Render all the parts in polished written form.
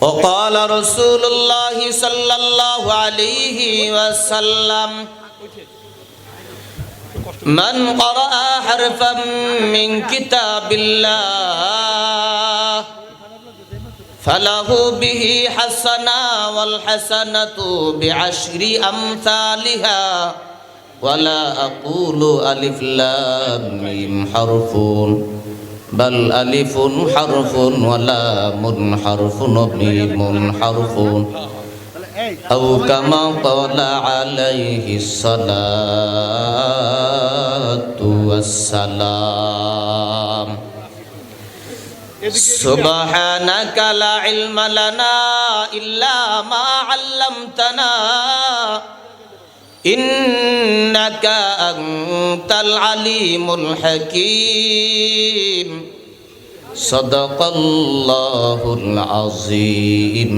وقال رسول الله صلى الله عليه وسلم من قرأ حرفا من كتاب الله فله به حسنة والحسنة بعشر أمثالها ولا أقول ألف لام ميم حرف بل ألف حرف ولام حرف وميم حرف أو كما قال عليه الصلاة والسلام سبحانك لا علم لنا إلا ما علمتنا إنك أنت العليم الحكيم صدق الله العظيم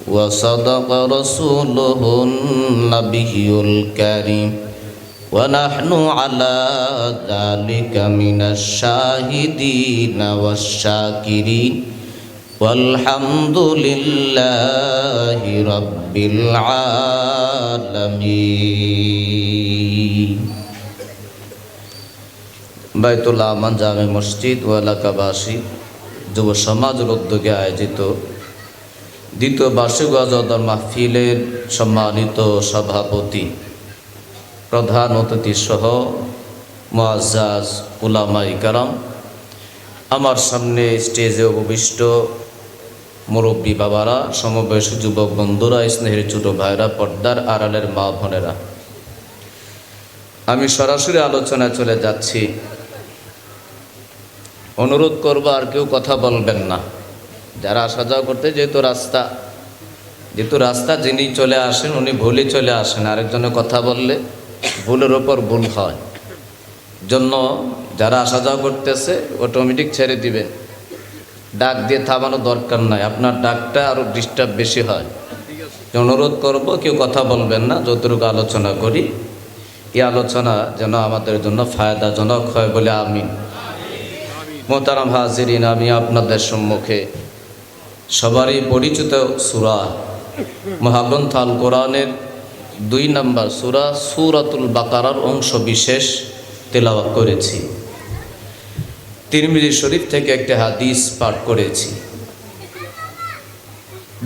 وصدق رسوله النبي الكريم ونحن على ذلك من الشاهدين والشاكرين والحمد لله رب العالمين বাইতুল আমান জামে মসজিদ ও এলাকাবাসী যুব সমাজের উদ্যোগে আয়োজিত দ্বিতীয় বার্ষিক ওয়াজ মাহফিলের সম্মানিত সভাপতি, প্রধান অতিথি সহ মুআজ্জাজ উলামায়ে কেরাম, আমার সামনে স্টেজে উপবিষ্ট মুরব্বী বাবারা, সমবয়সী যুবক বন্ধুরা, স্নেহের ছোট ভাইরা, পর্দার আড়ালের মা বোনেরা, আমি সরাসরি আলোচনায় চলে যাচ্ছি। অনুরোধ করব আর কেউ কথা বলবেন না। যারা আসা যাওয়া করতে যেহেতু রাস্তা যিনি চলে আসেন উনি ভুলই চলে আসেন, আরেকজনে কথা বললে ভুলের ওপর ভুল হয়, জন্য যারা আসা যাওয়া করতেছে অটোমেটিক ছেড়ে দিবেন, ডাক দিয়ে থামানো দরকার নাই, আপনার ডাকটা আরও ডিস্টার্ব বেশি হয়। অনুরোধ করব কেউ কথা বলবেন না। যতটুকু আলোচনা করি এই আলোচনা যেন আমাদের জন্য ফায়দাজনক হয় বলে আমিন। মোহতারাম হাজিরিন, আমি আপনাদের সম্মুখে সবারই পরিচিত সূরা মহাগ্রন্থ আল কোরআনের 2 নম্বর সূরা সূরাতুল বাকারার অংশ বিশেষ তেলাওয়াত করেছি। তিরমিজি শরীফ থেকে একটা হাদিস পাঠ করেছি।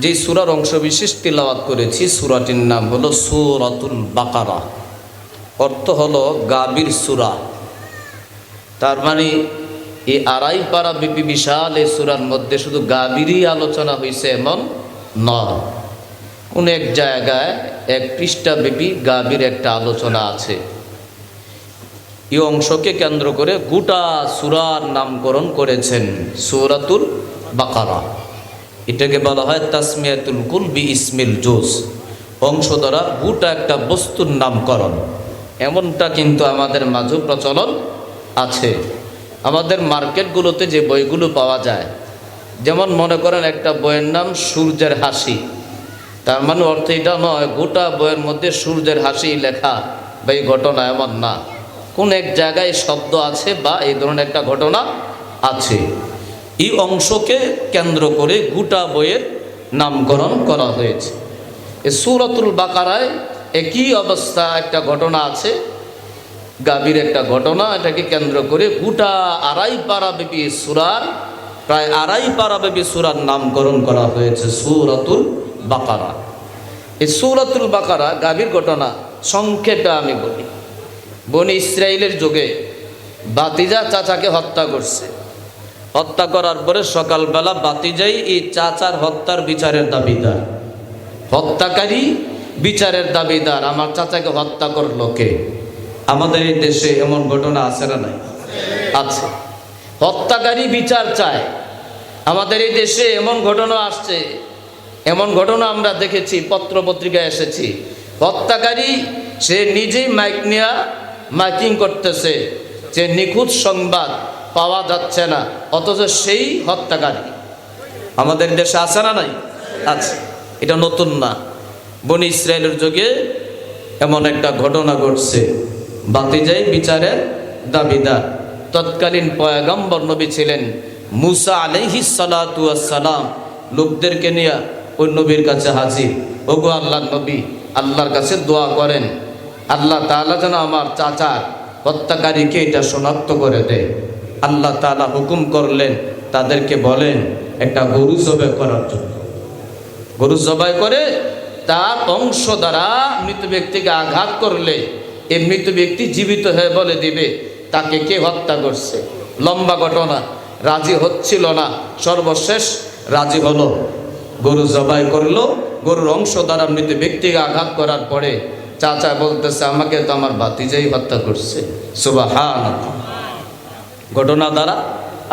যে সূরার অংশ বিশেষ তেলাওয়াত করেছি সূরাটির নাম হলো সূরাতুল বাকারা, অর্থ হলো গাভীর সূরা। তার মানে এই 2.5 পারা ব্যাপী বিশাল এই সূরার মধ্যে শুধু গাভীরই আলোচনা হয়েছে এমন নয়, কোন এক জায়গায় 1 পৃষ্ঠা ব্যাপী গাভীর একটা আলোচনা আছে। এই অংশকে কেন্দ্র করে গোটা সূরার নামকরণ করেছেন সূরাতুল বাকারা। এটাকে বলা হয় তাসমিয়াতুল কুল বি ইসমিল জুজ, অংশ দ্বারা গোটা একটা বস্তুর নামকরণ। এমনটা কিন্তু আমাদের মাঝে প্রচলন আছে। আমাদের মার্কেটগুলোতে যে বইগুলো পাওয়া যায়, যেমন মনে করেন একটা বইয়ের নাম সূর্যের হাসি, তার মানে অর্থ এটা নয় গোটা বইয়ের মধ্যে সূর্যের হাসি লেখা বা এই ঘটনা, এমন না। কোন এক জায়গায় শব্দ আছে বা এই ধরনের একটা ঘটনা আছে, এই অংশকে কেন্দ্র করে গোটা বইয়ের নামকরণ করা হয়েছে। এই সূরাতুল বাকারায় একই অবস্থা, একটা ঘটনা আছে, গাভীর একটা ঘটনা, এটাকে কেন্দ্র করে গোটা 2.5 পারা ব্যাপী সূরার, প্রায় 2.5 পারা ব্যাপী সূরার নামকরণ করা হয়েছে সূরাতুল বাকারা। এই সূরাতুল বাকারা গাভীর ঘটনা সংক্ষেপে আমি বলি। বনি ইসরাইলের যুগে বাতিজা চাচাকে হত্যা করছে। হত্যা করার পরে সকালবেলা বাতিজাই এই চাচার হত্যার বিচারের দাবিদার, হত্যাকারী বিচারের দাবিদার, আমার চাচাকে হত্যা করলো কে? আমাদের এই দেশে এমন ঘটনা আছে না নাই? আছে। হত্যাকারী বিচার চায়। আমাদের এই দেশে এমন ঘটনা আসছে, এমন ঘটনা আমরা দেখেছি, পত্র পত্রিকায় এসেছি। হত্যাকারী সে নিজেই মাইক নিয়ে মাইকিং করতেছে যে নিখুঁত সংবাদ পাওয়া যাচ্ছে না, অথচ সেই হত্যাকারী আমাদের দেশে আছে না নাই? আছে। এটা নতুন না, বনি ইসরায়েলের যুগে এমন একটা ঘটনা ঘটছে। বাতিজাই বিচারের দাবিদার। তৎকালীন পয়গম্বর নবী ছিলেন মুসা আলাইহিস সালাতু ওয়াস সালাম। লোকদেরকে নিয়ে ওই নবীর কাছে হাজির। ওগো আল্লাহর নবী, আল্লাহর কাছে দোয়া করেন, আল্লাহ তাআলা যেন আমার চাচার হত্যাকারীকে এটা শনাক্ত করে দেয়। আল্লাহ তাআলা হুকুম করলেন, তাদেরকে বলেন একটা গরু জবাই করার জন্য। গরু জবাই করে তার অংশ দ্বারা মৃত ব্যক্তিকে আঘাত করলে এই মৃত ব্যক্তি জীবিত হয়ে বলে দিবে তাকে কে হত্যা করছে। লম্বা ঘটনা, রাজি হচ্ছিল না, সর্বশেষ রাজি হলো, গরু জবাই করলো। গরুর অংশ দ্বারা মৃত ব্যক্তিকে আঘাত করার পরে চাচা বলতেছে, আমাকে তো আমার ভাতিজাই হত্যা করছে। সুবহানাল্লাহ। ঘটনা দ্বারা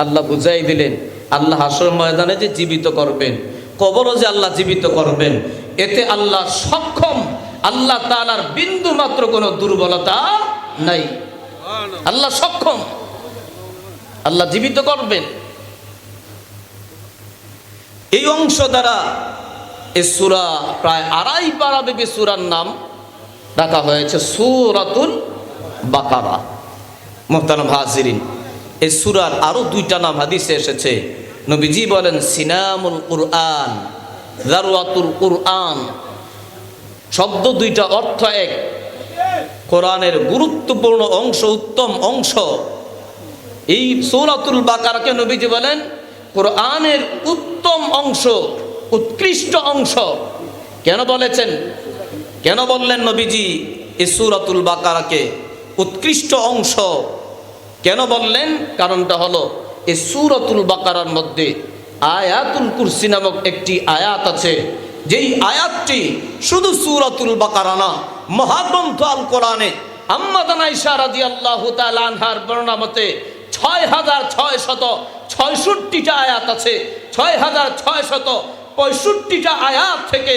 আল্লাহ বুঝাই দিলেন, আল্লাহ হাসর ময়দানে যে জীবিত করবেন, কবরও যে আল্লাহ জীবিত করবেন, এতে আল্লাহ সক্ষম। আল্লাহ তাআলার বিন্দু মাত্র কোনো দুর্বলতা নাই। আল্লাহ সক্ষম, আল্লাহ জীবিত করবেন। এই অংশ দ্বারা এই সূরা প্রায় 2.5 পারা ব্যাপী সূরার নাম রাখা হয়েছে সূরাতুল বাকারা। মুহতারাম হাজিরিন, এই সূরার আরো 2টা নাম হাদিসে এসেছে। নবীজি বলেন সিনামুল কুরআন, যারওয়াতুল কুরআন। শব্দ 2টা, অর্থ এক। কোরআনের গুরুত্বপূর্ণ অংশ, উত্তম অংশ। এই সূরাতুল বাকারাকে নবীজি বলেন কোরআনের উত্তম অংশ, উৎকৃষ্ট অংশ। কেন বলেছেন, কেন বললেন নবীজি এই সূরাতুল বাকারাকে উৎকৃষ্ট অংশ কেন বললেন? কারণটা হলো এই সূরাতুল বাকারার মধ্যে আয়াতুল কুরসি নামক একটি আয়াত আছে, যেই আয়াতটি শুধু সূরাতুল বাকারা না, মহাগ্রন্থ আল কোরআনে আম্মা আয়েশা রাদিয়াল্লাহু তাআলা আনহার বর্ণনা মতে 6666টা আয়াত আছে। 6665টা আয়াত থেকে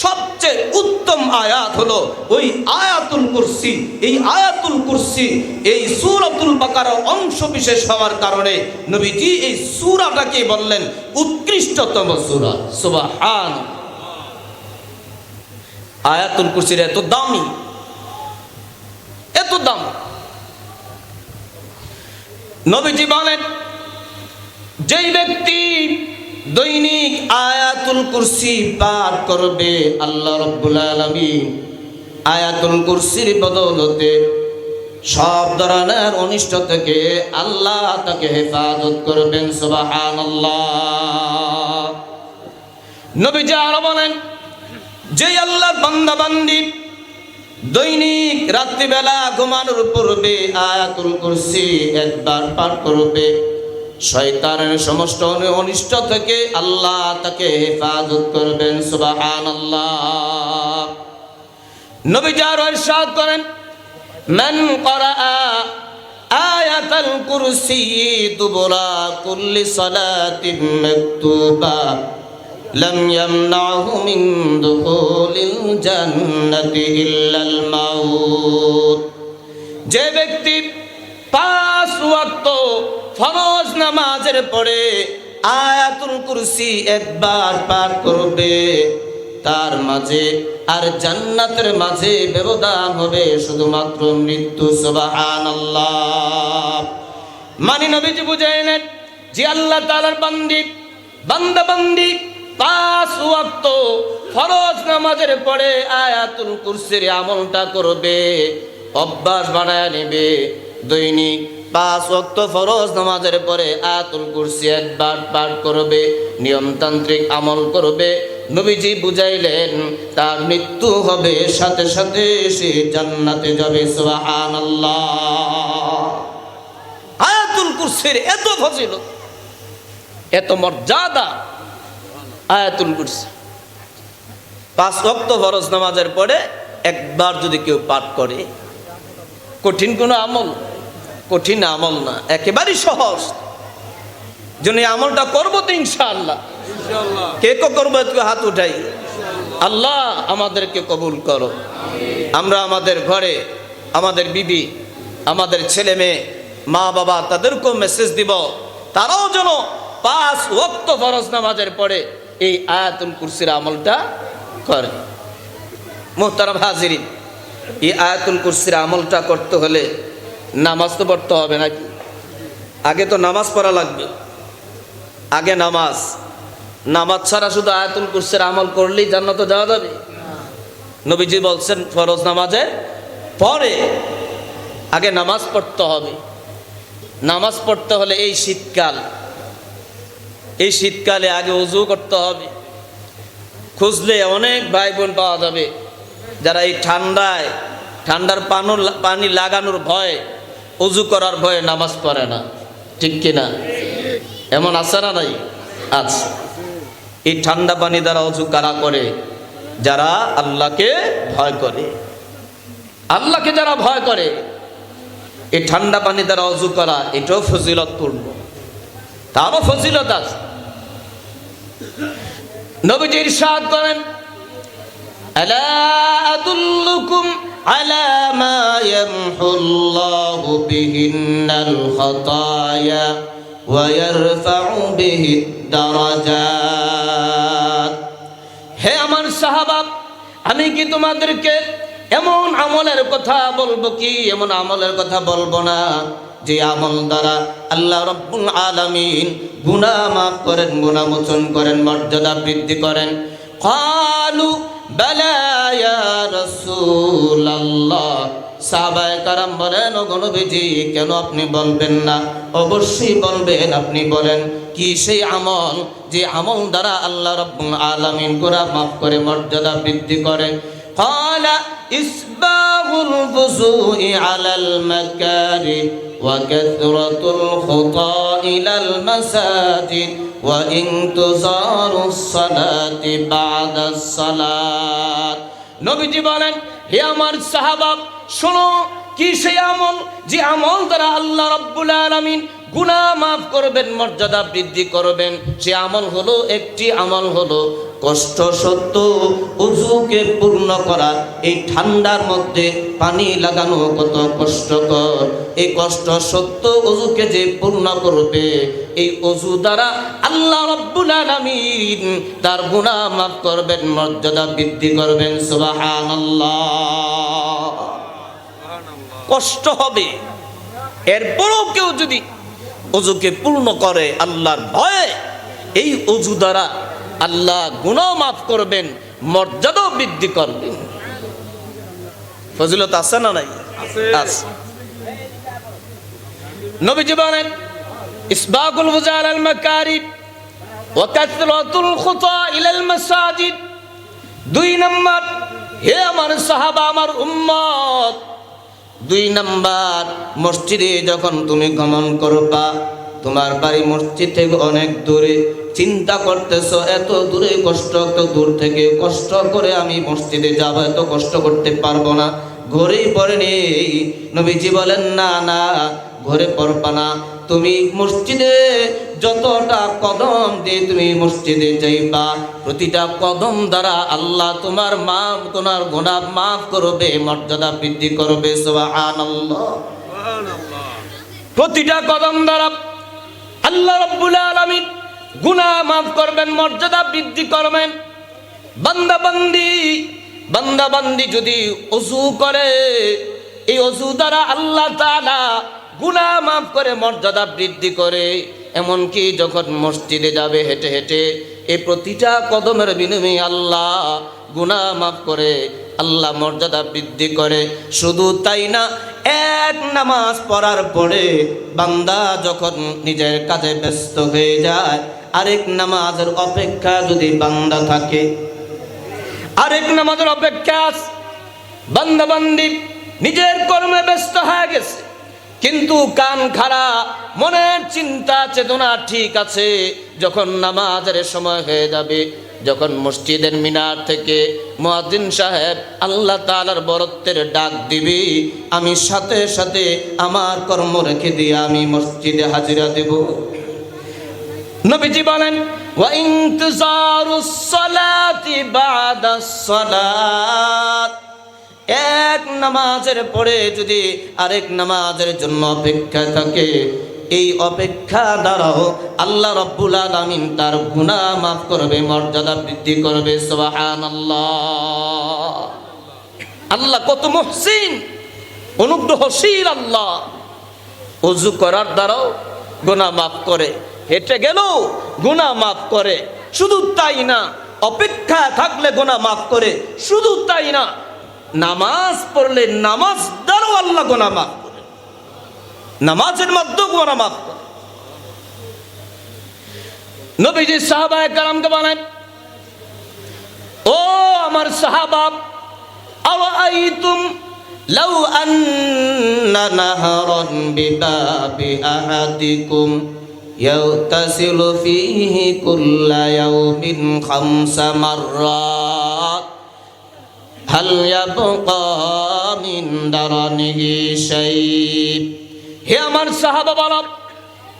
সবচেয়ে উত্তম আয়াত হলো ওই আয়াতুল কুরসি। এই আয়াতুল কুরসি এই সূরাতুল বাকারার অংশ বিশেষ হওয়ার কারণে নবীজি এই সূরাটাকে বললেন উৎকৃষ্টতম সূরা। সুবহানাল্লাহ। আয়াতুল কুরসির এত দামি, এত দাম। নবীজি বলেন যেই ব্যক্তি দৈনিক আয়াতুল কুরসি পাঠ করবে, আল্লাহ রাব্বুল আলামিন আয়াতুল কুরসির বদৌলতে সব ধরনের অনিষ্ট থেকে আল্লাহ তাকে হেফাজত করবেন। সুবহানাল্লাহ। নবীজি আরো বলেন যে আল্লাহর বান্দা বান্দি দৈনিক রাত্রিবেলা ঘুমানোর পূর্বে আয়াতুল কুরসি একবার পাঠ করবে, শয়তানের সমস্ত অনিষ্ট থেকে আল্লাহ তাকে হেফাজত করবেন। সুবহানাল্লাহ। নবীজি আরো ইরশাদ করেন মান ক্বারাআ আয়াতুল কুরসি দুবুরা কুল্লি সালাতিন মাকতুবা লাম ইয়ামনাহু মিন দুখুলিল জান্নাতি ইল্লাল মাউত। যে ব্যক্তি 5 ওয়াক্ত ফরজ নামাজের পরে আয়াতুল কুরসি একবার পাঠ করবে, তার মাঝে আর জান্নাতের মাঝে ব্যবধান হবে শুধুমাত্র মৃত্যু। সুবহানাল্লাহ। মানে নবীজি বুঝাইলেন যে আল্লাহ তাআলার বান্দা বান্দি 5 ওয়াক্ত ফরজ নামাজের পরে আয়াতুল কুরসির আমলটা করবে, অভ্যাস বানায় নেবে। দৈনিক 5 ওয়াক্ত ফরজ নামাজের পরে আয়াতুল কুরসি একবার পাঠ করবে, নিয়মতান্ত্রিক আমল করবে। নবীজি বুঝাইলেন তার মৃত্যু হবে সাথে সাথে সে জান্নাতে যাবে। সুবহানাল্লাহ। আয়াতুল কুরসির এত ফজিলত, এত মর্যাদা আয়াতুল কুরসি। 5 ওয়াক্ত ফরজ নামাজের পরে একবার যদি কেউ পাঠ করে, কঠিন কোনো আমল, কঠিন আমল না, একেবারেই সহজ। জন্য আমলটা করবো তো ইনশাআল্লাহ। কে কে করবো একটু হাত উঠাই। আল্লাহ আমাদেরকে কবুল করো। আমরা আমাদের ঘরে আমাদের বিবি, আমাদের ছেলে মেয়ে, মা বাবা, তাদেরকেও মেসেজ দিব, তারাও যেন 5 ওয়াক্ত ফরজ নামাজের পরে এই আয়াতুল কুরসির আমলটা করে। মুহতারাম হাজিরিন, এই আয়াতুল কুরসির আমলটা করতে হলে নামাজ তো পড়তে হবে নাকি? আগে তো নামাজ পড়া লাগবে। আগে নামাজ, নামাজ ছাড়া শুধু আয়াতুল কুরসির আমল করলেই জান্নাতে যাওয়া যাবে? নবীজি বলছেন ফরজ নামাজের পরে আগে নামাজ পড়তে হবে। নামাজ পড়তে হলে এই শীতকালে আগে ওযু করতে হবে। খুঁজলে অনেক ভাই বোন পাওয়া যাবে যারা এই ঠান্ডার পানি লাগানোর ভয়ে, ওযু করার ভয়ে নামাজ পড়ে না, ঠিক কিনা? এমন আছে না নাই? আচ্ছা, এই ঠান্ডা পানি দ্বারা ওযু কারা করে? যারা আল্লাহকে ভয় করে। আল্লাহকে যারা ভয় করে, এই ঠান্ডা পানি দ্বারা ওযু করা এটাও ফজিলতপূর্ণ, তারও ফজিলত আছে। নবীজি ইরশাদ করেন, আলা আদুল্লুকুম আলা মা ইয়ামহুল্লাহু বিহিন্নাল খাতায়া ওয়া ইয়ারফাউ বিহিদ দারাজাত। হে আমার সাহাবা, আমি কি তোমাদেরকে এমন আমলের কথা বলবো কি, এমন আমলের কথা বলবো না যে আমল দ্বারা আল্লাহ রাব্বুল আলামিন গুনাহ মাফ করেন, গুনাহ মোচন করেন, মর্যাদা বৃদ্ধি করেন। ক্বালু বালা ইয়া রাসূলুল্লাহ। সাহাবায়ে কেরাম বলেন, ও নবীজি কেন আপনি বলবেন না? অবশ্যই বলবেন, আপনি বলেন কি সেই আমল যে আমল দ্বারা আল্লাহ রাব্বুল আলামিন গুনাহ মাফ করে, মর্যাদা বৃদ্ধি করেন। ক্বালা ইসবাগুল বুযুই আলাল মাকারি ওয়া কাসরাতুল খুতা ইলাল মাসাজিদ ওয়া ইনতিজারুস সালাতি বাদাস সালাত। নবীজি বলেন, হে আমার সাহাবা, শোনো কি সেই আমল যে আমল দ্বারা আল্লাহ রাব্বুল আলামিন গুনাহ মাফ করবেন, মর্যাদা বৃদ্ধি করবেন। সে আমল হলো, একটি আমল হলো কষ্ট সত্য ওযুকে পূর্ণ করা। এই ঠান্ডার মধ্যে পানি লাগানো কত কষ্টকর, এই কষ্ট সত্য ওযুকে যে পূর্ণ করবে, এই ওযু দ্বারা আল্লাহ রাব্বুল আলামিন তার গুনাহ মাফ করবেন, মর্যাদা বৃদ্ধি করবেন। সুবহানাল্লাহ। কষ্ট হবে, এরপরও কেউ যদি ওযুকে পূর্ণ করে আল্লাহর ভয়ে, এই ওযু দ্বারা আল্লাহ গুনাহ মাফ করবেন, মর্যাদা বৃদ্ধি করবেন। ফজিলত আছে না নাই? আছে। নবীজি বলেন, ইসবাগুল বুযা আলাল মাকারিব ওয়া কাসরাতুল খুতা ইলাল মাসাজিদ। 2 নাম্বার, হে আমার সাহাবা, আমার উম্মত, 2 নাম্বার, মসজিদে যখন তুমি গমন করবা, তোমার বাড়ি মসজিদ থেকে অনেক দূরে, চিন্তা করতেছো এত দূরে কষ্ট, এত দূর থেকে কষ্ট করে আমি মসজিদে যাব, এত কষ্ট করতে পারবো না, ঘরেই পড়ে নেই। নবীজি বলেন, না না, ঘরে পড়বা না, তুমি মসজিদে যতটা কদম দিয়ে তুমি মসজিদে যাইবা, প্রতিটা কদম দ্বারা আল্লাহ তোমার গুনাহ মাফ করবে, মর্যাদা বৃদ্ধি করবে। সুবহানাল্লাহ। প্রতিটা কদম দ্বারা আল্লাহ রাব্বুল আলামিন গুনাহ মাফ করবেন, মর্যাদা বৃদ্ধি করবেন। বান্দাবান্দি যদি ওযু করে, এই ওযু দ্বারা আল্লাহ তাআলা গুনাহ মাফ করে, মর্যাদা বৃদ্ধি করে। এমনকি যখন মসজিদে যাবে হেঁটে হেঁটে, এই প্রতিটা কদমের বিনিময়ে আল্লাহ গুনাহ মাফ করে, আল্লাহ মর্যাদা বৃদ্ধি করে। শুধু তাই না, এক নামাজ পড়ার পরে বান্দা যখন নিজের কাজে ব্যস্ত হয়ে যায়, আরেক নামাজের অপেক্ষা যদি বান্দা থাকে, আরেক নামাজের অপেক্ষা, বান্দাবান্দি নিজের কর্মে ব্যস্ত হয়ে গেছে, কিন্তু কান খারাপ, মনের চিন্তা চেতনা ঠিক আছে। যখন নামাজের সময় হয়ে যাবে, যখন মসজিদের মিনার থেকে মুয়াজ্জিন সাহেব আল্লাহ তাআলার বরত্বের ডাক দিবি, আমি সাথে সাথে আমার কর্ম রেখে দিয়ে আমি মসজিদে হাজিরা দেব। নবীজি বলেন, ওয়া ইনতিজারুস সালাতি বাদাস সালাত। এক নামাজের পরে যদি আরেক নামাজের জন্য অপেক্ষা থাকে, এই অপেক্ষা দ্বারাও আল্লাহ রাব্বুল আলামিন তার গুনাহ মাফ করবে, মর্যাদা বৃদ্ধি করবে। সুবহানাল্লাহ। আল্লাহ কত মুহসিন, অনুগ্রহশীল আল্লাহ। ওযু করার দ্বারাও গুনাহ মাফ করে, হেঁটে গেলেও গুনাহ মাফ করে, শুধু তাই না, অপেক্ষা থাকলে গুনাহ মাফ করে। শুধু তাই না, নামাজ পড়লে নামাজ দ্বারাও আল্লাহ গুনাহ মাফ করে, নামাজের মাধ্যমে গুনাহ মাফ করে। নবীজি সাহাবায়ে কেরামকে বলেন, ও আমার সাহাবা, আওয়াইতুম লাউ আন্না নাহারান বিবাবি আহাদিকুম ইয়াগতাসিলু ফীহি কুল্লা ইয়াউমিন 5 মাররাত হাল ইয়াবকা মিন দারানিহি শাই। হে আমার সাহাবা বলো,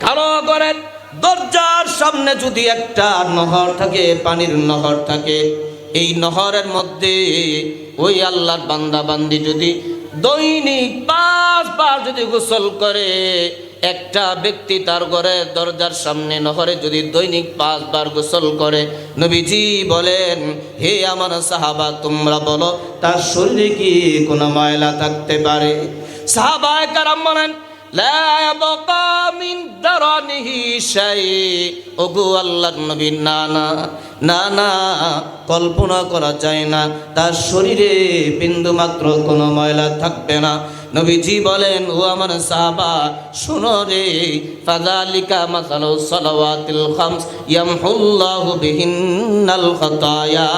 কারো করেন দরজার সামনে যদি একটা নহর থাকে, পানির নহর থাকে, এই নহরের মধ্যে ওই আল্লাহর বান্দা বান্দি যদি দৈনিক 5 বার যদি গোসল করে, একটা ব্যক্তি তার ঘরের দরজার সামনে নহরে যদি দৈনিক 5 বার গোসল করে, নবীজি বলেন, হে আমার সাহাবা তোমরা বলো তার শরীরে কি কোনো ময়লা থাকতে পারে? সাহাবায়ে কেরাম বলেন, লা ইয়াবকা মিন দারানিহি শাই। ওগো আল্লাহর নবী, না না না না, কল্পনা করা যায় না তার শরীরে বিন্দু মাত্র কোনো ময়লা থাকবে না। নবীজি বলেন, ও আমার সাহাবা শুনো রে, ফাযালিকা মাসালু সালাওয়াতিল খামস ইয়ামহুল্লাহু বিহিন্নাল খাতায়া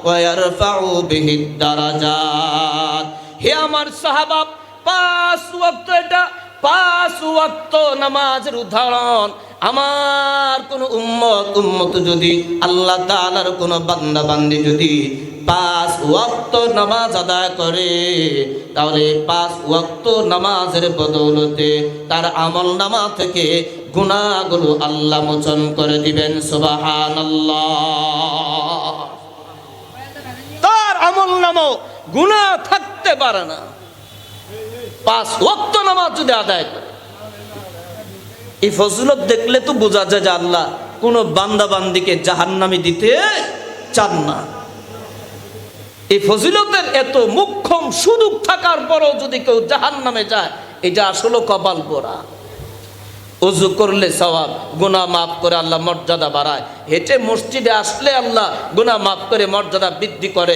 ওয়া ইয়ারফাউ বিহিদ দারাজাত। হে আমার সাহাবা, 5 ওয়াক্ত, এটা 5 ওয়াক্ত নামাজের উদাহরণ। আমার কোন উম্মত যদি আল্লাহ তাআলার কোন বান্দা বান্দি যদি 5 ওয়াক্ত নামাজ আদায় করে, তাহলে 5 ওয়াক্ত নামাজের বদৌলতে তার আমল নামা থেকে গুনাহগুলো আল্লাহ মোচন করে দিবেন। সুবহানাল্লাহ। তার আমল নামও গুনাহ থাকতে পারে না 5 ওয়াক্ত নামাজ যদি আদায় করে। এই ফজিলত দেখলে তো বোঝা যায় যে আল্লাহ কোন বান্দা বান্দিকে জাহান্নামে দিতে চান না। এই ফজিলতের এত মুখ্যম সুযোগ থাকার পরও যদি কেউ জাহান্নামে যায়, এটা আসলে কপাল পোড়া। ওযু করলে সওয়াব, গুনাহ মাফ করে আল্লাহ মর্যাদা বাড়ায়। হেঁটে মসজিদে আসলে আল্লাহ গুনাহ মাফ করে মর্যাদা বৃদ্ধি করে।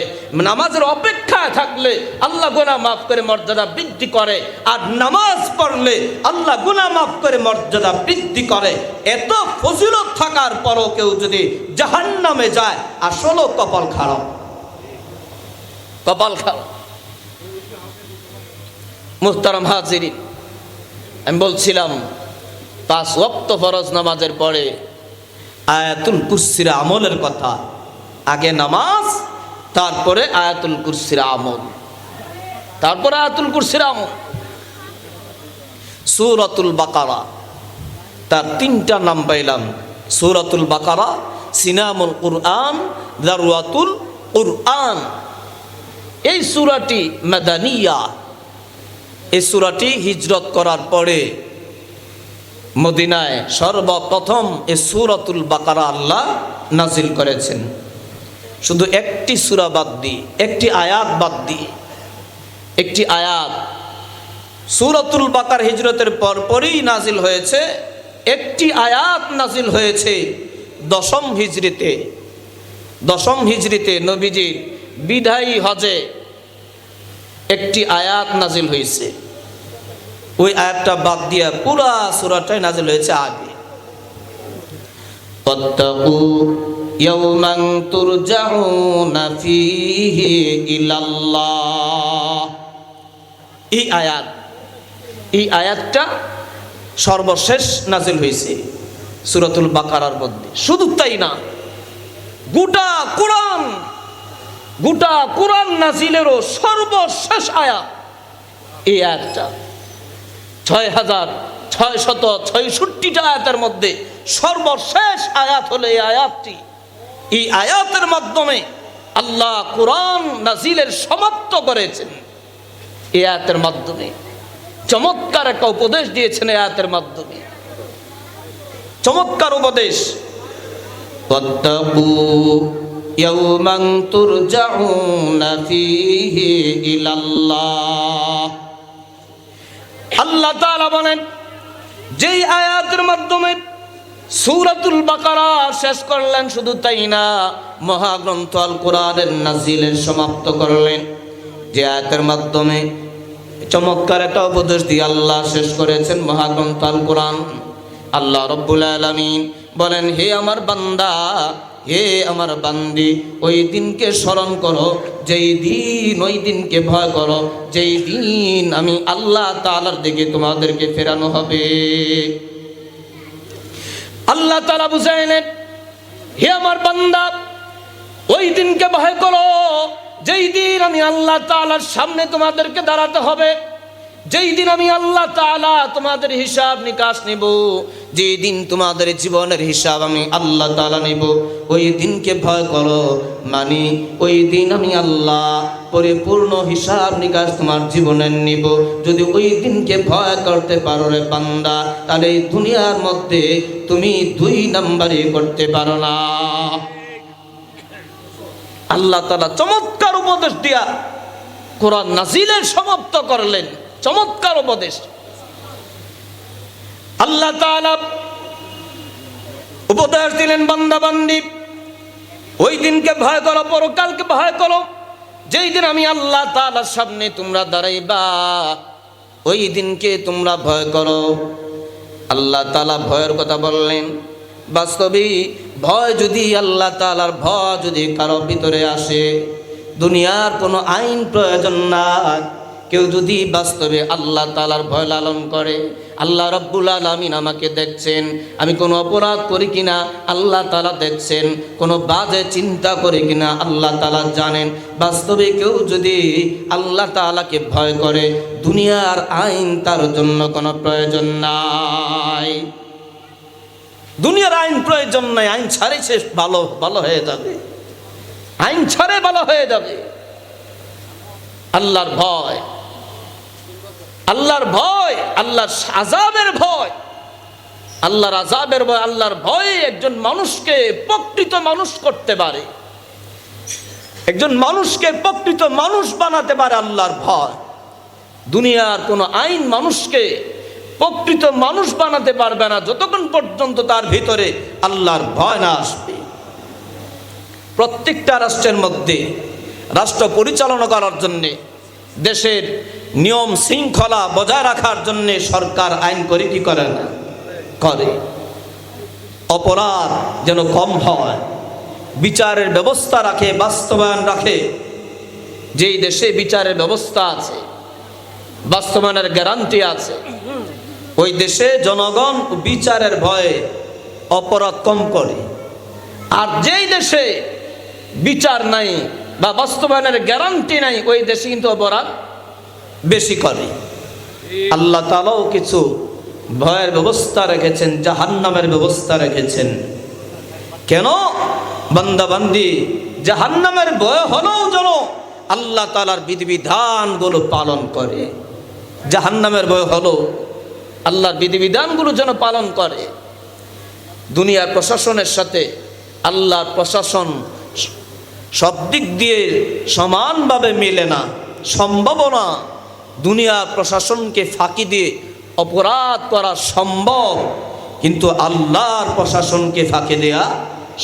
নামাজের অপেক্ষায় থাকলে আল্লাহ গুনাহ মাফ করে মর্যাদা বৃদ্ধি করে। আর নামাজ পড়লে আল্লাহ গুনাহ মাফ করে মর্যাদা বৃদ্ধি করে। এত ফজিলত থাকার পরও কেউ যদি জাহান্নামে যায়, আসলে কপাল খারাপ, কপাল খারাপ। মুহতারাম হাজিরিন, আমি বলছিলাম 5 ওয়াক্ত ফরজ নামাজের পরে আয়াতুল কুরসির আমলের কথা। আগে নামাজ, তারপরে আয়াতুল কুরসির আমল, তারপরে আয়াতুল কুরসির আমল। সূরাতুল বাকারা, তার 3টা নাম পাইলাম। সূরাতুল বাকারা, সিনামুল কুরআন, দারওয়াতুল কুরআন। এই সূরাটি মাদানিয়া। এই সূরাটি হিজরত করার পরে মদিনায় সর্বপ্রথম এই সূরাতুল বাকারা আল্লাহ নাজিল করেছেন। শুধু একটি সূরা বাদ দিয়ে, একটি আয়াত বাদ দিয়ে, একটি আয়াত সূরাতুল বাকারা হিজরতের পরপরই নাজিল হয়েছে। একটি আয়াত নাজিল হয়েছে 10ম হিজরিতে। 10ম হিজরিতে নবীজির বিদায়ী হজে একটি আয়াত নাজিল হয়েছে। ওই আয়াতটা বাদ দিয়া পুরা সূরাটাই নাজিল হয়েছে আগে। ওয়াত্তাকু ইয়াওমান তুরজাউনা ফীহি ইলাল্লাহ। এই আয়াতটা সর্বশেষ নাজিল হয়েছে সূরাতুল বাকারার মধ্যে। শুধু তাই না, গোটা কোরআন নাজিলেরও সর্বশেষ আয়াত এই আয়াতটা। 6666টা আয়াতের মধ্যে সর্বশেষ আয়াত হলো এই আয়াতটি। এই আয়াতের মাধ্যমে আল্লাহ কোরআন নাজিলের সমাপ্ত করেছেন। এই আয়াতের মাধ্যমে চমৎকার একটা উপদেশ দিয়েছেন। এই আয়াতের মাধ্যমে চমৎকার উপদেশ। ওয়াত্তাকু ইয়াওমান তুরজাউনা ফীহি ইলাল্লাহ। আল্লাহ তাআলা বলেন, যেই আয়াতের মাধ্যমে সূরাতুল বাকারা শেষ করলেন। শুধু তাই না, মহাগ্রন্থ আল কোরআনের নাজিলের সমাপ্ত করলেন। যে আয়াতের মাধ্যমে চমৎকার একটা উপদেশ দিয়ে আল্লাহ শেষ করেছেন মহাগ্রন্থ আল কোরআন। আল্লাহ রব্বুল আলামিন বলেন, হে আমার বান্দা, হে আমার বান্দি, ওই দিনকে স্মরণ করো, যেই দিন, ওই দিনকে ভয় করো, যেই দিন আমি আল্লাহ তাআলার দিকে তোমাদেরকে ফেরানো হবে। আল্লাহ তাআলা বুঝাইলেন, হে আমার বান্দা, ওই দিনকে ভয় করো, যেই দিন আমি আল্লাহ তাআলার সামনে তোমাদেরকে দাঁড়াতে হবে, যেই দিন আমি আল্লাহ তাআলা তোমাদের হিসাব নিকাশ নিব, যেই দিন তোমাদের জীবনের হিসাব আমি আল্লাহ তাআলা নিব, ওই দিনকে ভয় করো। মানে ওই দিন আমি আল্লাহ পরিপূর্ণ হিসাব নিকাশ তোমার জীবনের নিব। যদি ওই দিনকে ভয় করতে পারো রে বান্দা, তাহলে এই দুনিয়ার মধ্যে তুমি 2 নাম্বারই করতে পারো না। আল্লাহ তাআলা চমৎকার উপদেশ দিয়া কোরআন নাজিলের সমাপ্ত করলেন। চমৎকার উপদেশ। আল্লাহ তাআলা উপদেশ দিলেন, বান্দা বান্দি, ওই দিনকে ভয় করো, পরকালকে ভয় করো, যেই দিন আমি আল্লাহ তাআলার সামনে তোমরা দাঁড়াইবা, ওই দিনকে তোমরা ভয় করো। আল্লাহ তাআলা ভয়ের কথা বললেন। বাস্তবিক ভয় যদি, আল্লাহ তাআলার ভয় যদি কারো ভিতরে আসে, দুনিয়ার কোনো আইন প্রয়োজন নাই। কেউ যদি বাস্তবে আল্লাহ তাআলার ভয় লালন করে, আল্লাহ রাব্বুল আলামিন আমাকে দেখছেন, আমি কোনো অপরাধ করি কিনা আল্লাহ তাআলা দেখছেন, কোনো বাজে চিন্তা করি কিনা আল্লাহ তাআলা জানেন। বাস্তবে কেউ যদি আল্লাহ তাআলাকে ভয় করে, দুনিয়ার আইন তার জন্য কোনো প্রয়োজন নাই। দুনিয়ার আইন প্রয়োজন নাই। আইন ছাড়ে সে ভালো ভালো হয়ে যাবে, আইন ছাড়ে ভালো হয়ে যাবে। আল্লাহর ভয়, আল্লাহর ভয়, আল্লাহর আযাবের ভয়, আল্লাহর আযাবের ভয়, আল্লাহর ভয় একজন মানুষকে প্রকৃত মানুষ করতে পারে, একজন মানুষকে প্রকৃত মানুষ বানাতে পারে আল্লাহর ভয়। দুনিয়ার কোনো আইন মানুষকে প্রকৃত মানুষ বানাতে পারবে না যতক্ষণ পর্যন্ত তার ভিতরে আল্লাহর ভয় না আসবে। প্রত্যেকটা রাষ্ট্রের মধ্যে রাষ্ট্র পরিচালনা করার জন্যে, দেশের নিয়ম শৃঙ্খলা বজায় রাখার জন্যে সরকার আইন করে কি করে না, করে। অপরাধ যেন কম হয়, বিচারের ব্যবস্থা রাখে, বাস্তবায়ন রাখে। যেই দেশে বিচারের ব্যবস্থা আছে, বাস্তবায়নের গ্যারান্টি আছে, ওই দেশে জনগণ বিচারের ভয়ে অপরাধ কম করে। আর যেই দেশে বিচার নাই বা বাস্তবায়নের গ্যারান্টি নাই, ওই দেশে কিন্তু অপরাধ বেশি করে। আল্লাহ তাআলাও কিছু ভয়ের ব্যবস্থা রেখেছেন, জাহান্নামের ব্যবস্থা রেখেছেন। কেন? বান্দা বান্দি জাহান্নামের ভয় হলেও যেন আল্লাহ তাআলার বিধিবিধানগুলো পালন করে। জাহান্নামের ভয় হলো আল্লাহর বিধিবিধানগুলো যেন পালন করে। দুনিয়ার প্রশাসনের সাথে আল্লাহর প্রশাসন সব দিক দিয়ে সমানভাবে মেলে না, সম্ভব না। দুনিয়ার প্রশাসনকে ফাঁকি দিয়ে অপরাধ করা সম্ভব, কিন্তু আল্লাহর প্রশাসনকে ফাঁকি দেয়া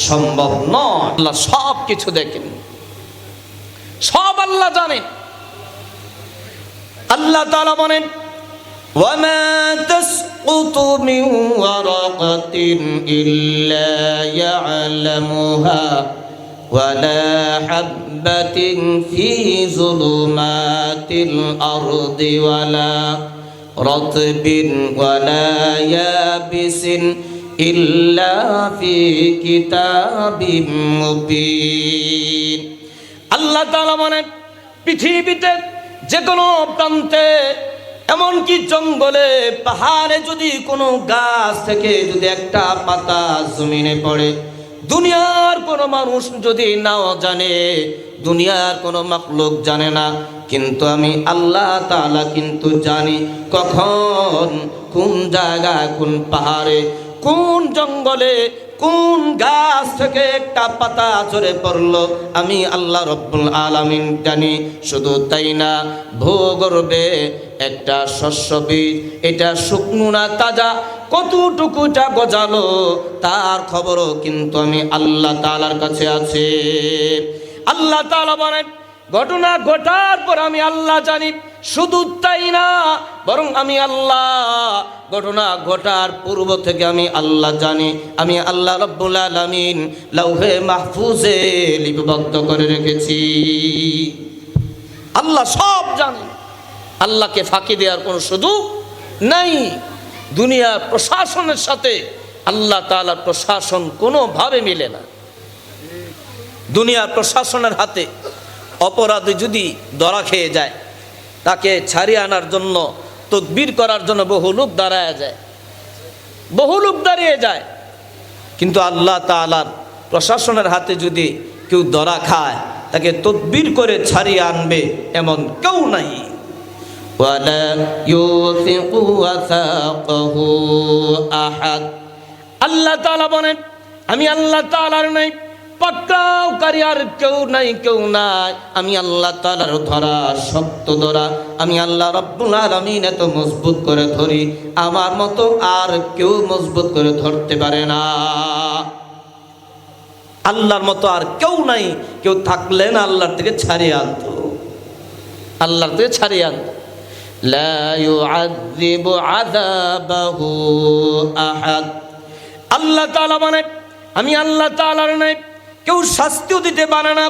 সম্ভব নয়। আল্লাহ সব কিছু দেখেন, সব আল্লাহ জানেন। আল্লাহ তাআলা বলেন, ওয়ামা তাসকুতু মিন ওয়ারাকাতিন ইল্লা ইয়ালামুহা ওয়ালা হাববাতিন ফি যুলুমাতিল আরদি ওয়ালা রাতবিন ওয়ালা ইয়াবিসিন ইল্লা ফি কিতাবিম মুবিন। আল্লাহ তাআলা বলেন, পৃথিবীতে যে কোনো প্রান্তে, এমনকি জঙ্গলে পাহাড়ে যদি কোনো গাছ থেকে যদি একটা পাতা জমিনে পড়ে, দুনিয়ার কোনো মানুষ যদি নাও জানে, দুনিয়ার কোনো মাখলুক জানে না, কিন্তু আমি আল্লাহ তাআলা কিন্তু জানি কখন, কোন জায়গায়, কোন পাহাড়ে, কোন জঙ্গলে, কোন গাছ থেকে একটা পাতা ঝরে পড়লো, আমি আল্লাহ রব্বুল আলামিন জানি। শুধু তাই না, ভূগর্ভে একটা শস্য বীজ, এটা শুকনো না তাজা, কতটুকুটা গজালো তার খবরও কিন্তু আমি আল্লাহ তাআলার কাছে আছে। আল্লাহ তাআলা বলেন, ঘটনা ঘটার পর আমি আল্লাহ জানি। শুধু তাই না, বরং আমি আল্লাহ ঘটনা ঘটার পূর্ব থেকে আমি আল্লাহ জানি। আমি আল্লাহ রাব্বুল আলামিন লাউহে মাহফুজে লিপিবদ্ধ করে রেখেছি। আল্লাহ সব জানেন, আল্লাহকে ফাঁকি দেওয়ার কোনো সুযোগ নাই। দুনিয়ার প্রশাসনের সাথে আল্লাহ তাআলার প্রশাসন কোনোভাবে মিলে না। দুনিয়ার প্রশাসনের হাতে অপরাধী যদি ধরা খেয়ে যায়, তাকে ছাড়িয়ে আনার জন্য, তদবির করার জন্য বহু লোক দাঁড়িয়ে যায়। কিন্তু আল্লাহ তাআলার প্রশাসনের হাতে যদি কেউ ধরা খায়, তাকে তদবির করে ছাড়িয়ে আনবে এমন কেউ নাই। ওয়ালা ইউসিকু ওয়াসাকাহু আহাদ। আল্লাহ তাআলা বলেন, আমি আল্লাহ তাআলার নাই পাকড়াওকারী আর কেউ নাই। আমি আল্লাহ তাআলার ধরা, শক্ত ধরা আমি আল্লাহ রাব্বুল আলামিন এত মজবুত করে ধরি, আমার মতো আর কেউ মজবুত করে ধরতে পারে না। আল্লাহর মতো আর কেউ নাই। কেউ থাকলেন আল্লাহর থেকে ছাড়িয়ে আনতো, আল্লাহর থেকে ছাড়িয়ে আনতো। লা ইউআযযিবু আযাবাহু আহাদ। আল্লাহ তাআলা বলেন, আমি আল্লাহ তাআলার নাই কেউ শাস্তিও দিতে পারে না।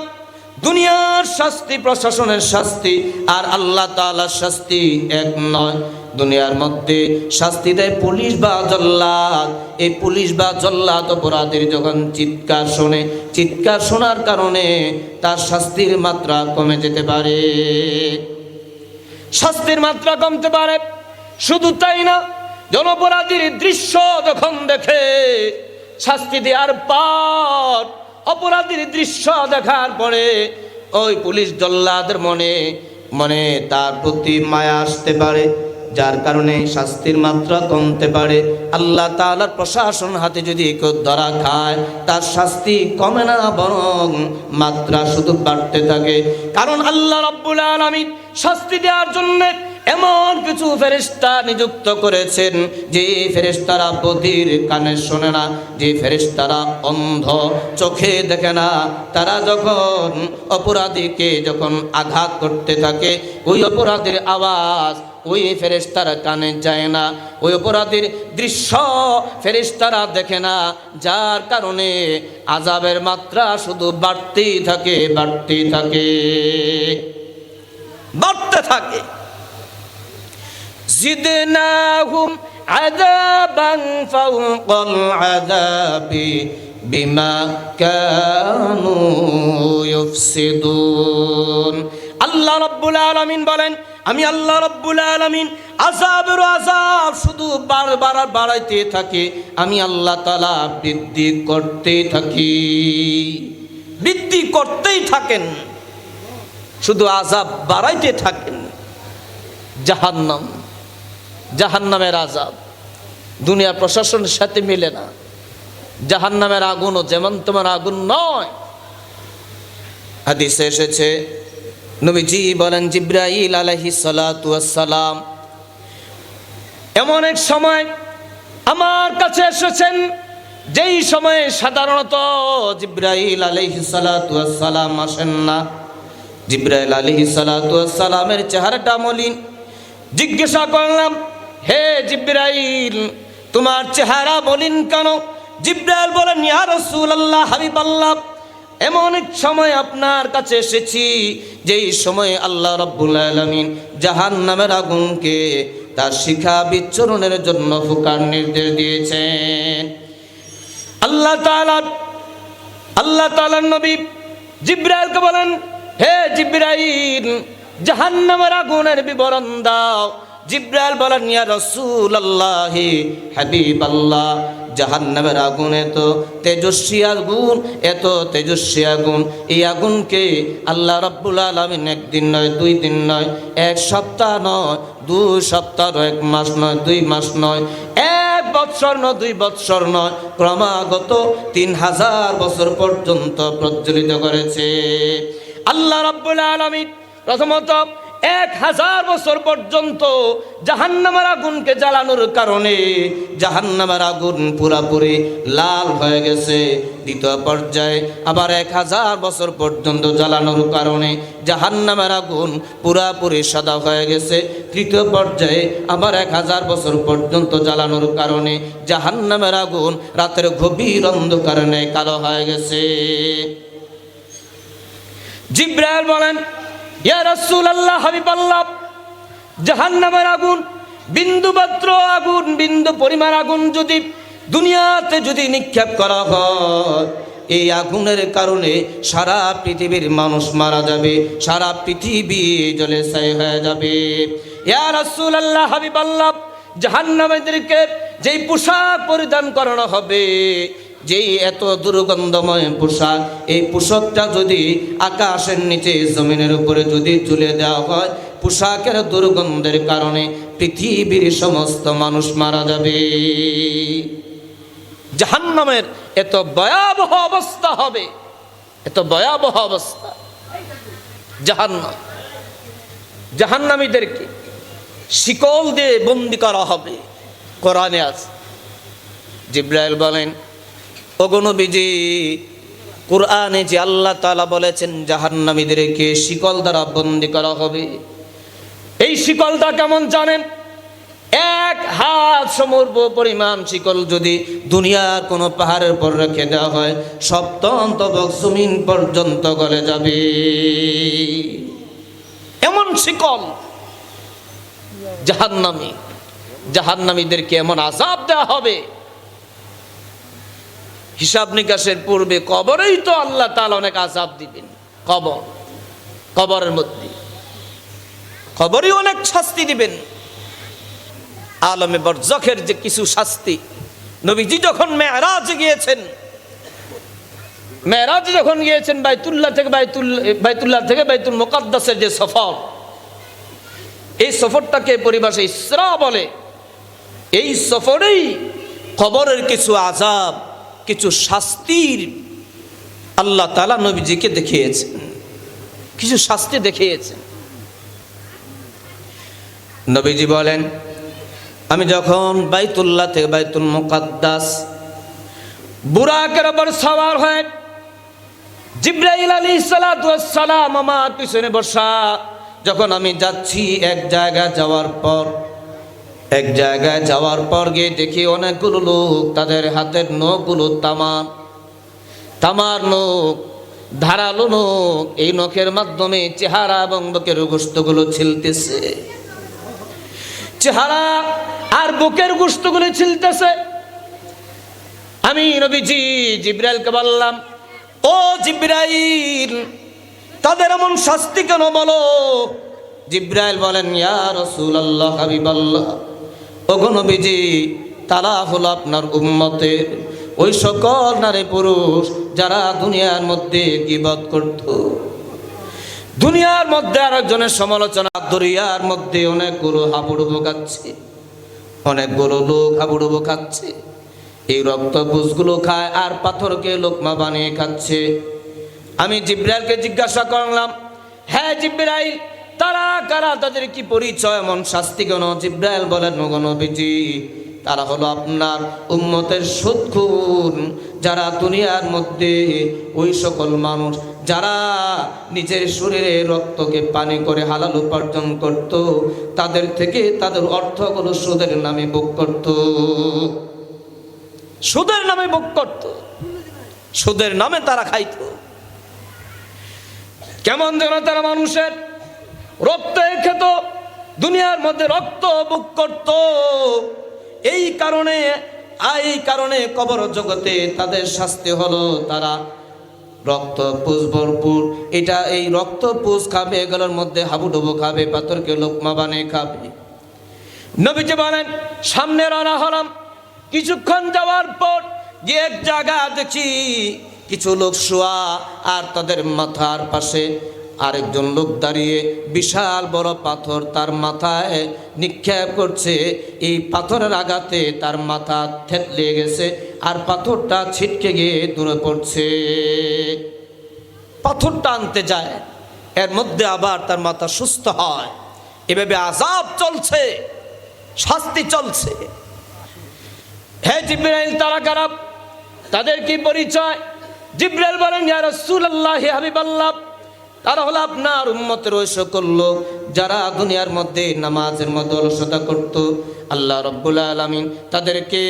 দুনিয়ার শাস্তি, প্রশাসনের শাস্তি আর আল্লাহ তাআলার শাস্তি এক নয়। দুনিয়ার মধ্যে শাস্তি দেয় পুলিশ বা জল্লাদ। এই পুলিশ বা জল্লাদ অপরাধীর যখন চিৎকার শোনে, চিৎকার শোনার কারণে তার শাস্তির মাত্রা কমে যেতে পারে, শাস্তির মাত্রা কমতে পারে। শুধু তাই না, জনঅপরাধীর দৃশ্য যখন দেখে, শাস্তি দেওয়ার পর অপরাধীর দৃশ্য দেখার পরে ওই পুলিশ জল্লাদের মনে তার প্রতি মায়া আসতে পারে, যার কারণে শাস্তির মাত্রা কমতে পারে। আল্লাহ তাআলার প্রশাসন হাতে যদি কেউ ধরা খায়, তার শাস্তি কমে না, বরং মাত্রা শুধু বাড়তে থাকে। কারণ আল্লাহ রাব্বুল আলামিন শাস্তি দেওয়ার জন্য এমন কিছু ফেরেশতা নিযুক্ত করেছেন, যে ফেরেশতারা বধির, কানে শোনে না, যে ফেরেশতারা অন্ধ, চোখে দেখে না। তারা যখন অপরাধীকে যখন আঘাত করতে থাকে, ওই অপরাধীর আওয়াজ ওই ফেরেশতারা কানে যায় না, ওই অপরাধীর দৃশ্য ফেরেশতারা দেখে না, যার কারণে আযাবের মাত্রা শুধু বাড়তে থাকে। জিদনাহুম আযাবান ফাওকাল আযাবি বিমা কানু ইউফসিদুন। আল্লাহ রাব্বুল আলামিন বলেন, আমি আল্লাহ রাব্বুল আলামিন আযাবের আযাব শুধু বাড়াইতে থাকি। আমি আল্লাহ তাআলা বৃদ্ধি করতেই থাকেন, শুধু আযাব বাড়াইতে থাকেন। জাহান্নামের আযাব দুনিয়ার প্রশাসনের সাথে মিলে না। জাহান্নামের আগুনও যেমন তোমার আগুন নয়। হাদিসে এসেছে, নবীজি বলেন, জিবরাইল আলাইহিস সালাতু ওয়াস সালাম এমন এক সময় আমার কাছে এসেছেন, যেই সময়ে সাধারণত জিবরাইল আলাইহিস সালাতু ওয়াস সালাম আসেন না। জিবরাইল আলাইহিস সালাতু ওয়াস সালামের চেহারাটা মলিন। জিজ্ঞাসা করলাম, হে জিবরাইল, তোমার চেহারা মলিন কেন? জিবরাইল বলেন, ইয়া রাসূলুল্লাহ, হাবিবাল্লাহ, এমন এক সময় আপনার কাছে এসেছি, যেই সময়ে আল্লাহ রাব্বুল আলামিন জাহান্নামের আগুনকে তার শিখা বিচ্ছুরণের জন্য ফুঁকার নির্দেশ দিয়েছেন। আল্লাহ তাআলার নবী জিবরাইলকে বলেন, হে জিবরাইল, জাহান্নামের আগুনের বিবরণ দাও। জিবরাইল বলেন, ইয়া রাসূলুল্লাহ, হাবিবাল্লাহ, জাহান্নামের আগুন এত তেজস্বী আগুন, এই আগুনকে আল্লাহ রাব্বুল আলামিন একদিন নয়, 2 দিন নয়, 1 সপ্তাহ নয়, 2 সপ্তাহ নয়, 1 মাস নয়, 2 মাস নয়, 1 বৎসর নয়, 2 বৎসর নয়, ক্রমাগত 3000 বছর পর্যন্ত প্রজ্বলিত করেছে। আল্লাহ রাব্বুল আলামিন প্রথমত 1000 বছর পর্যন্ত জাহান্নামের আগুনকে জ্বালানোর কারণে জাহান্নামের আগুন পুরাপুরি লাল হয়ে গেছে। দ্বিতীয় পর্যায়ে আবার 1000 বছর পর্যন্ত জ্বালানোর কারণে জাহান্নামের আগুন পুরাপুরি সাদা হয়ে গেছে। তৃতীয় পর্যায়ে আবার 1000 বছর পর্যন্ত জ্বালানোর কারণে জাহান্নামের আগুন রাতের গভীর অন্ধকারে কালো হয়ে গেছে। জিবরাইল বলেন, ইয়া রাসূলুল্লাহ, হাবিবাল্লাহ, জাহান্নামের আগুন, বিন্দুমাত্র আগুন, বিন্দু পরিমাণ আগুন যদি দুনিয়াতে যদি নিক্ষেপ করা হয়, এই আগুনের কারণে সারা পৃথিবীর মানুষ মারা যাবে, সারা পৃথিবী জ্বলে ছাই হয়ে যাবে। ইয়া রাসূলুল্লাহ, হাবিবাল্লাহ, জাহান্নামীদেরকে যেই পোশাক পরিধান করানো হবে, যেই এত দুর্গন্ধময় পোশাক, এই পোশাকটা যদি আকাশের নিচে জমিনের উপরে যদি ঝুলে দেওয়া হয়, পোশাকের দুর্গন্ধের কারণে পৃথিবীর সমস্ত মানুষ মারা যাবে। জাহান্নামের এত ভয়াবহ অবস্থা হবে, এত ভয়াবহ অবস্থা। জাহান্নামীদেরকে শিকল দিয়ে বন্দী করা হবে। কোরআনে আছে। জিবরাইল বলেন, ওগো নবীজি, কোরআনে যে আল্লাহ তাআলা বলেছেন জাহান্নামীদেরকে শিকল দ্বারা বন্দী করা হবে, এই শিকলটা কেমন জানেন? 1 হাত সমুদ্র পরিমাণ শিকল যদি দুনিয়ার কোনো পাহাড়ের উপর রেখে দেওয়া হয়, সপ্তম জমিন পর্যন্ত গলে যাবে। এমন শিকল জাহান্নামীদেরকে এমন আযাব দেওয়া হবে। হিসাব নিকাশের পূর্বে কবরেই তো আল্লাহ তাআলা অনেক আযাব দিবেন। কবরের মধ্যে কবরই অনেক শাস্তি দিবেন। আলমে বরজখের যে কিছু শাস্তি, নবীজি যখন মেরাজে গিয়েছেন, বাইতুল্লাহ থেকে বাইতুল মুকাদ্দাসের যে সফর, এই সফরটাকে পরিভাষায় ইসরা বলে। এই সফরেই কবরের কিছু আযাব, কিছু শাস্তির আল্লাহ তাআলা নবীজিকে দেখিয়েছেন, কিছু শাস্তি দেখিয়েছেন। নবীজি বলেন, আমি যখন বাইতুল্লাহ থেকে বাইতুল মুকাদ্দাস বুরাকের উপর সওয়ার হয়ে জিবরাইল আলাইহিস সালাতু ওয়াস সালাম আমার পিছনে বসা, যখন আমি যাচ্ছি এক জায়গায় যাওয়ার পর গিয়ে দেখি অনেকগুলো লোক, তাদের হাতের নখগুলো তামার নখ, ধারালো নখ, এই নখের মাধ্যমে চেহারা এবং বুকের গোশতগুলো ছিলতেছে, চেহারা আর বুকের গোশতগুলো ছিলতেছে। আমি নবীজি জিবরাইলকে বললাম, ও জিবরাইল, তাদের এমন শাস্তি কেন বলো? জিবরাইল বলেন, ইয়া রাসূলুল্লাহ, হাবিবাল্লাহ, ওগো নবীজি, তারা হলো আপনার উম্মতের ওই সকল নারী পুরুষ যারা দুনিয়ার মধ্যে গীবত করত, দুনিয়ার মধ্যে আরেকজনের সমালোচনা, দুনিয়ার মধ্যে অনেকগুলো হাবুডুবু খাচ্ছে, অনেকগুলো লোক হাবুডুবু খাচ্ছে, এই রক্তপুষগুলো খায় আর পাথরকে লোকমা বানিয়ে খাচ্ছে। আমি জিবরাইলকে জিজ্ঞাসা করলাম, হ্যাঁ জিবরাইল, তারা কারা, তাদের কি পরিচয়, এমন শাস্তি কেন? জিবরাইল বলেন, ওগো নবীজি, তারা হলো আপনার উম্মতের সুদখোর, যারা দুনিয়ার মধ্যে ওই সকল মানুষ যারা নিজের শরীরে রক্তকে পানি করে হালাল উপার্জন করত, তাদের থেকে তাদের অর্থগুলো সুদের নামে ভোগ করত, সুদের নামে ভোগ করত, সুদের নামে তারা খাইত। কেমন যেন তারা মানুষের রক্ত খেত, দুনিয়ার মধ্যে রক্ত ভোগ করত। এই কারণে কবর জগতে তাদের শাস্তি হলো, তারা রক্তপুষ ভরপুর, এই রক্তপুষ খাবে, এগুলোর মধ্যে হাবুডুবু খাবে, পাথরকে লোকমা বানিয়ে খাবে। নবীজি বলেন, সামনে রওনা হলাম। কিছুক্ষণ যাওয়ার পর যে এক জায়গা দেখি কিছু লোক শোয়া, আর তাদের মাথার পাশে আরেকজন লোক দাঁড়িয়ে বিশাল বড় পাথর তার মাথায় নিক্ষেপ করছে। এই পাথরের আঘাতে তার মাথা থেতলে গেছে, আর পাথরটা ছিটকে গিয়ে দূরে পড়ছে। পাথরটা আনতে যায়, এর মধ্যে আবার তার মাথা সুস্থ হয়। এভাবে আযাব চলছে, শাস্তি চলছে। হে জিবরাইল, তারা কারা? তাদের কি পরিচয়? জিবরাইল বলেন, ইয়া রাসূলুল্লাহ, হে হাবিবাল্লাহ, তারা হলো আপনার উম্মতের ওই সকল লোক যারা দুনিয়ার মধ্যে নামাজের মধ্যে অলসতা করত। আল্লাহ রাব্বুল আলামিন তাদেরকে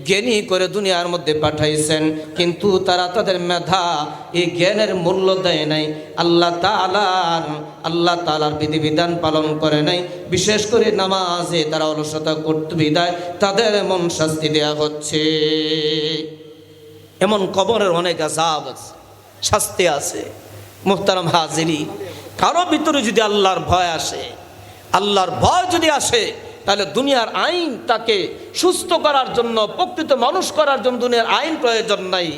জ্ঞানী করে দুনিয়ার মধ্যে পাঠাইছেন, কিন্তু তারা তাদের মেধা, এই জ্ঞানের মূল্য দেয় নাই। আল্লাহ তাআলার বিধিবিধান পালন করে নাই। বিশেষ করে নামাজে তারা অলসতা করতে বিদায় তাদের এমন শাস্তি দেয়া হচ্ছে। এমন কবরের অনেক আযাব আছে, শাস্তি আছে। মুহতারাম হাজিরিন, কারো ভিতরে যদি আল্লাহর ভয় আসে, আল্লাহর ভয় যদি আসে, তাহলে দুনিয়ার আইন তাকে সুস্থ করার জন্য, প্রকৃত মানুষ করার জন্য দুনিয়ার আইন প্রয়োজন নাই।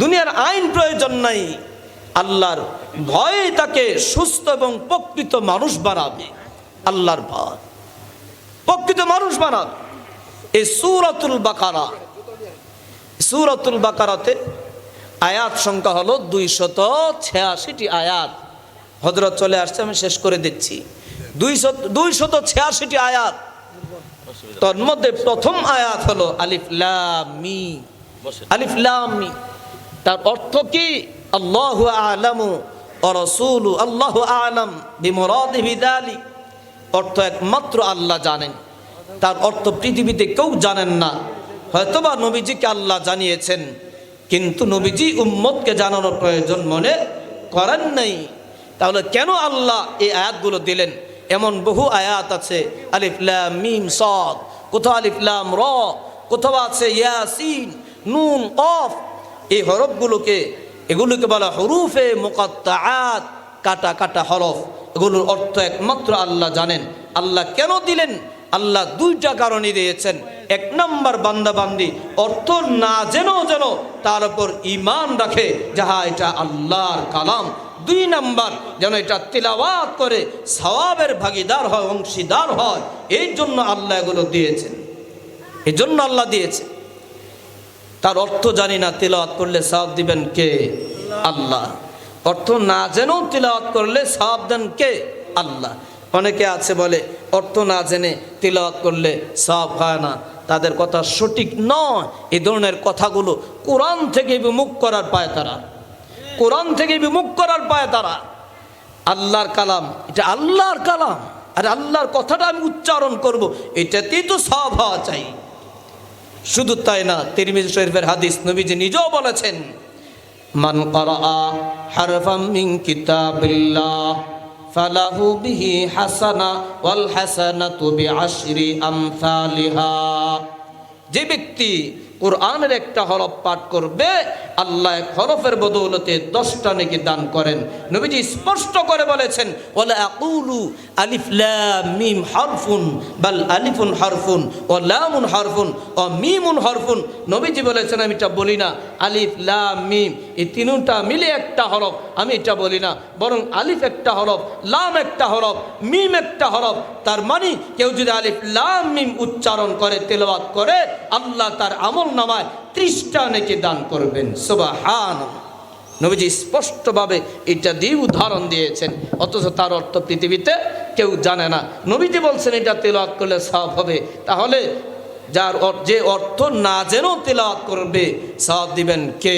দুনিয়ার আইন প্রয়োজন নাই। আল্লাহর ভয় তাকে সুস্থ এবং প্রকৃত মানুষ বানাবে। আল্লাহর ভয় প্রকৃত মানুষ বানাবে। এই সূরাতুল বাকারাতে আয়াত সংখ্যা হলো 286টি আয়াত। হযরত চলে আসছে, আমি শেষ করে দিচ্ছি। 286টি আয়াত। তার মধ্যে প্রথম আয়াত হলো আলিফ লাম মিম। আলিফ লাম মিম তার অর্থ কি? আল্লাহু আ'লামু ওয়া রাসূলু আল্লাহু আ'লাম বিমুরাদিহি বিযালিক। অর্থ একমাত্র আল্লাহ জানেন, তার অর্থ পৃথিবীতে কেউ জানেন না। হয়তোবা নবীজিকে আল্লাহ জানিয়েছেন, কিন্তু নবীজি উম্মতকে জানানোর প্রয়োজন মনে করেন নাই। তাহলে কেন আল্লাহ এই আয়াতগুলো দিলেন? এমন বহু আয়াত আছে, আলিফ লাম মিম সাদ, কোথাও আলিফ লাম র, কোথাও আছে ইয়াসিন নুন কফ। এই এগুলোকে বলা হুরুফে মুকাত্তাআত, কাটা কাটা হরফ। এগুলোর অর্থ একমাত্র আল্লাহ জানেন। আল্লাহ কেন দিলেন? আল্লাহ দুইটা কারণে দিয়েছেন। এক নম্বর, বান্দাবান্দি অর্থ না যেন তার উপর ঈমান রাখে, যাহা এটা আল্লাহর কালাম। দুই নম্বর, যেন এটা তিলাওয়াত করে সওয়াবের ভাগীদার হয়, অংশীদার হয়। এই জন্য আল্লাহ এগুলো দিয়েছেন। এই জন্য আল্লাহ দিয়েছেন। তার অর্থ জানি না, তিলাওয়াত করলে সওয়াব দিবেন কে? আল্লাহ। অর্থ না জেনেও তিলাওয়াত করলে সওয়াব দেন কে? আল্লাহ। অনেকে আছে বলে অর্থ না জেনে তিলাওয়াত করলে সওয়াব হয় না। তাদের কথা সঠিক নয়। এই ধরনের কথাগুলো কোরআন থেকে বিমুখ করার পায় তারা। কোরআন থেকে বিমুখ করার পায় তারা। আল্লাহর কালাম, এটা আল্লাহর কালাম, আর আল্লাহর কথাটা আমি উচ্চারণ করব, এটাতেই তো সওয়াব হওয়া চাই। শুধু তাই না, তিরমিজি শরীফের হাদিস, নবীজি নিজেও বলেছেন, মান ক্বারাআ হারফাম মিন কিতাবিল্লাহ ফালাহু বিহি হাসানা ওয়াল হাসানাতু বিআশরি আমসালিহা। যে ব্যক্তি কোরআনের একটা হরফ পাঠ করবে, আল্লাহ এক হরফের বদৌলতে 10টা নেকি দান করেন। নবীজি স্পষ্ট করে বলেছেন, ওয়ালা আকুলু আলিফ লাম মিম হারফুন বাল আলিফুন হারফুন ওয়া লামুন হারফুন ওয়া মিমুন হারফুন। নবীজি বলেছেন, আমি এটা বলি না আলিফ লাম মিম এই তিনটা মিলে একটা হরফ, আমি এটা বলি না, বরং আলিফ একটা হরফ, লাম একটা হরফ, মিম একটা হরফ। তার মানে কেউ যদি আলিফ লাম মিম উচ্চারণ করে, তেলাওয়াত করে, আল্লাহ তার আমল নামায় 30টা নেকি দান করবেন। সুবহানাল্লাহ। নবীজি স্পষ্টভাবে এটা দিয়ে উদাহরণ দিয়েছেন, অথচ তার অর্থ পৃথিবীতে কেউ জানে না। নবীজি বলছেন এটা তেলাওয়াত করলে সওয়াব হবে। তাহলে যে অর্থ না জেনেও তেলাওয়াত করবে, সওয়াব দিবেন কে?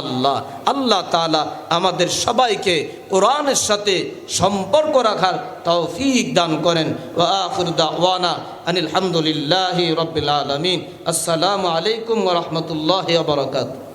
আল্লাহ। আল্লাহ তাআলা আমাদের সবাইকে কোরআনের সাথে সম্পর্ক রাখার তৌফিক দান করেন। ওয়া আখিরু দাওয়ানা আনিল হামদুলিল্লাহি রাব্বিল আলামিন। আসসালামু আলাইকুম ওয়া রাহমাতুল্লাহি ওয়া বারাকাতুহু।